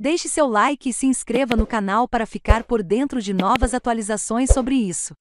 Deixe seu like e se inscreva no canal para ficar por dentro de novas atualizações sobre isso.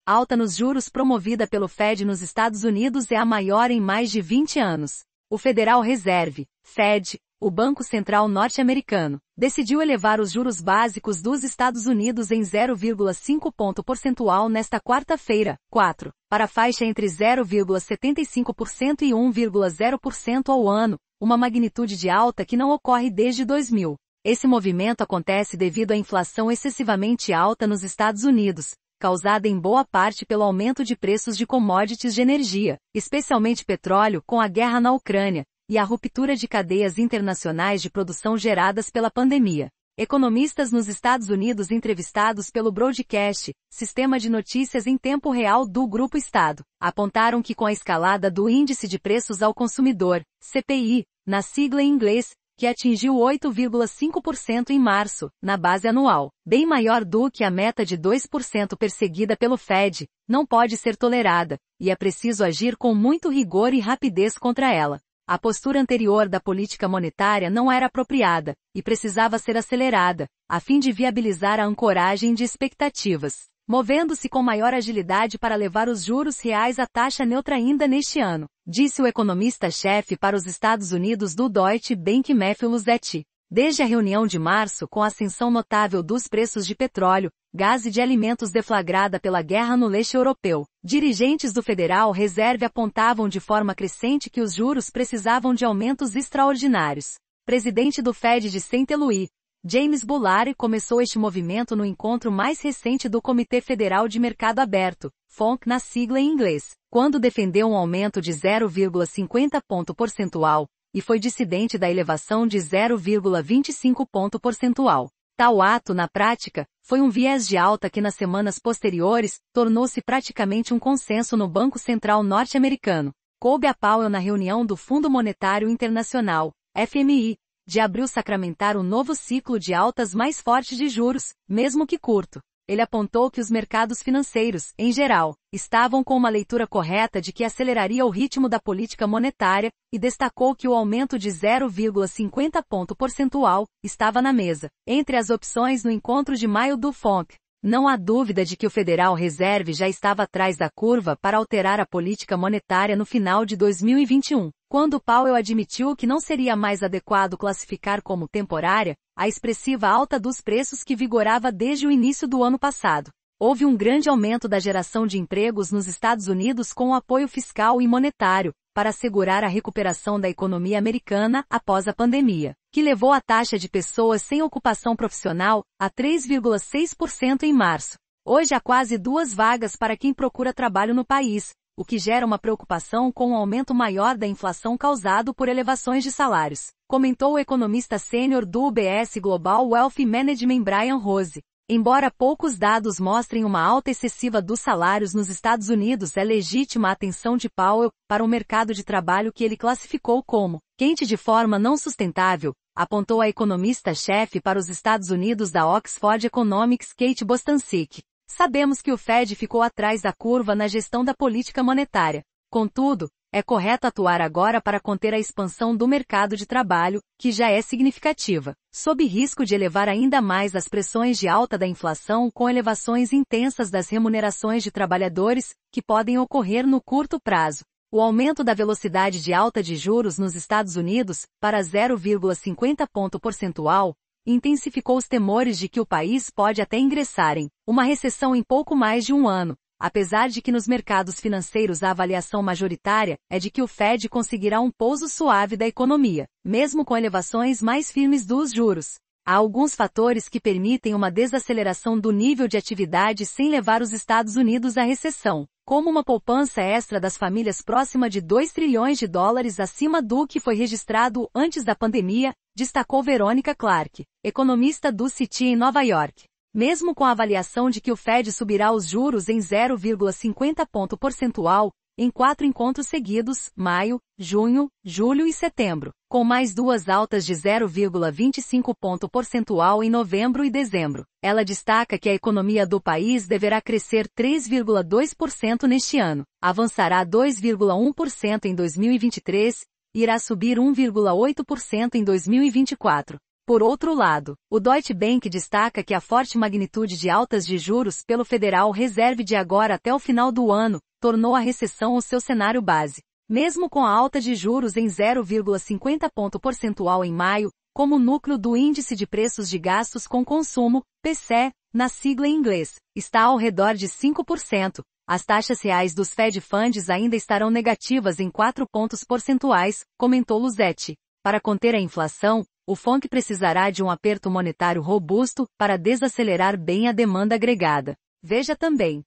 Alta nos juros promovida pelo Fed nos Estados Unidos é a maior em mais de 20 anos. O Federal Reserve, Fed, o Banco Central norte-americano, decidiu elevar os juros básicos dos Estados Unidos em 0,5 ponto percentual nesta quarta-feira, 4, para a faixa entre 0,75% e 1,0% ao ano, uma magnitude de alta que não ocorre desde 2000. Esse movimento acontece devido à inflação excessivamente alta nos Estados Unidos, causada em boa parte pelo aumento de preços de commodities de energia, especialmente petróleo, com a guerra na Ucrânia, e a ruptura de cadeias internacionais de produção geradas pela pandemia. Economistas nos Estados Unidos entrevistados pelo Broadcast, sistema de notícias em tempo real do Grupo Estado, apontaram que com a escalada do Índice de Preços ao Consumidor, CPI, na sigla em inglês, que atingiu 8,5% em março, na base anual, bem maior do que a meta de 2% perseguida pelo Fed, não pode ser tolerada, e é preciso agir com muito rigor e rapidez contra ela. A postura anterior da política monetária não era apropriada, e precisava ser acelerada, a fim de viabilizar a ancoragem de expectativas, movendo-se com maior agilidade para levar os juros reais à taxa neutra ainda neste ano, disse o economista-chefe para os Estados Unidos do Deutsche Bank Matthew Luzetti. Desde a reunião de março, com a ascensão notável dos preços de petróleo, gás e de alimentos deflagrada pela guerra no leste europeu, dirigentes do Federal Reserve apontavam de forma crescente que os juros precisavam de aumentos extraordinários. Presidente do Fed de St. Louis, James Bullard, começou este movimento no encontro mais recente do Comitê Federal de Mercado Aberto, FONC na sigla em inglês, quando defendeu um aumento de 0,50 ponto percentual, e foi dissidente da elevação de 0,25 ponto percentual. Tal ato, na prática, foi um viés de alta que nas semanas posteriores, tornou-se praticamente um consenso no Banco Central norte-americano. Coube a Powell na reunião do Fundo Monetário Internacional, FMI, de abril sacramentar um novo ciclo de altas mais fortes de juros, mesmo que curto. Ele apontou que os mercados financeiros, em geral, estavam com uma leitura correta de que aceleraria o ritmo da política monetária, e destacou que o aumento de 0,50 ponto percentual estava na mesa, entre as opções no encontro de maio do FONC. Não há dúvida de que o Federal Reserve já estava atrás da curva para alterar a política monetária no final de 2021, quando Powell admitiu que não seria mais adequado classificar como temporária a expressiva alta dos preços que vigorava desde o início do ano passado. Houve um grande aumento da geração de empregos nos Estados Unidos com o apoio fiscal e monetário, para assegurar a recuperação da economia americana após a pandemia, que levou a taxa de pessoas sem ocupação profissional a 3,6% em março. Hoje há quase 2 vagas para quem procura trabalho no país, o que gera uma preocupação com o aumento maior da inflação causado por elevações de salários, comentou o economista sênior do UBS Global Wealth Management Brian Rose. Embora poucos dados mostrem uma alta excessiva dos salários nos Estados Unidos, é legítima a atenção de Powell para um mercado de trabalho que ele classificou como quente de forma não sustentável, apontou a economista-chefe para os Estados Unidos da Oxford Economics Kate Bostancic. Sabemos que o Fed ficou atrás da curva na gestão da política monetária. Contudo, é correto atuar agora para conter a expansão do mercado de trabalho, que já é significativa, sob risco de elevar ainda mais as pressões de alta da inflação com elevações intensas das remunerações de trabalhadores, que podem ocorrer no curto prazo. O aumento da velocidade de alta de juros nos Estados Unidos, para 0,50 ponto percentual, intensificou os temores de que o país pode até ingressar em uma recessão em pouco mais de um ano. Apesar de que nos mercados financeiros a avaliação majoritária é de que o Fed conseguirá um pouso suave da economia, mesmo com elevações mais firmes dos juros. Há alguns fatores que permitem uma desaceleração do nível de atividade sem levar os Estados Unidos à recessão, como uma poupança extra das famílias próxima de 2 trilhões de dólares acima do que foi registrado antes da pandemia, destacou Veronica Clark, economista do Citi em Nova York. Mesmo com a avaliação de que o Fed subirá os juros em 0,50 ponto percentual, em 4 encontros seguidos, maio, junho, julho e setembro, com mais 2 altas de 0,25 ponto percentual em novembro e dezembro. Ela destaca que a economia do país deverá crescer 3,2% neste ano, avançará 2,1% em 2023, irá subir 1,8% em 2024. Por outro lado, o Deutsche Bank destaca que a forte magnitude de altas de juros pelo Federal Reserve de agora até o final do ano, tornou a recessão o seu cenário base. Mesmo com a alta de juros em 0,50 ponto percentual em maio, como o núcleo do Índice de Preços de Gastos com Consumo, PCE, na sigla em inglês, está ao redor de 5%, as taxas reais dos Fed Funds ainda estarão negativas em 4 pontos percentuais, comentou Luzetti. Para conter a inflação, o FONC precisará de um aperto monetário robusto para desacelerar bem a demanda agregada. Veja também: